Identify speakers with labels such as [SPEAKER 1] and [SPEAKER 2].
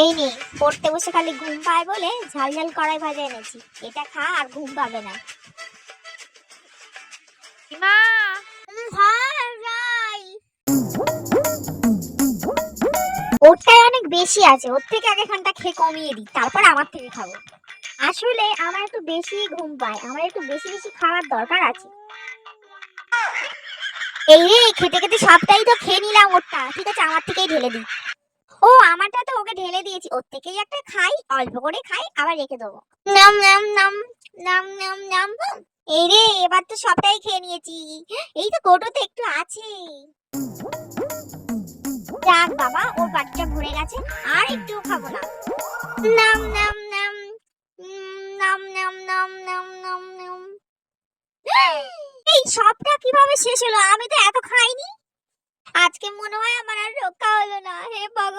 [SPEAKER 1] এই নে, পড়তে বসে খালি ঘুম পায় বলে ঝাল ঝাল কড়াই ভাজা এনেছি। এটা খা আর ঘুম পাবে না।
[SPEAKER 2] মা,
[SPEAKER 1] হ্যাঁ যাই। ওরটাই অনেক বেশি আছে, ওর থেকে আগে খানটা খেয়ে কমিয়ে দিই, তারপর আমার থেকে খাবো। আসলে আমার একটু বেশি ঘুম পায়, আমার একটু বেশি বেশি খাওয়ার দরকার আছে। এই রে, খেতে খেতে সবটাই তো খেয়ে নিলাম ওরটা, ঠিক আছে আমার থেকেই ঢেলে দিই। ও আমারটা তো ওকে ঢেলে দিয়েছি, ওর থেকেই একটা খাই, অল্প করে খাই আবার রেখে দেবো। নাম নাম নাম নাম নাম নাম। এই রে, এবার তো সবটাই খেয়ে নিয়েছি, এই তো কোটোতে একটু আছে। যাক বাবা, ওর বাটিটা ভরে গেছে, আর একটু খাবো না। নাম নাম নাম নাম নাম নাম নাম নাম নাম। এই সবটা কিভাবে শেষ হলো? আমি তো এত খাইনি। আজকে মনে হয় আমার আর রক্ষা হলো না। হে ভগবান।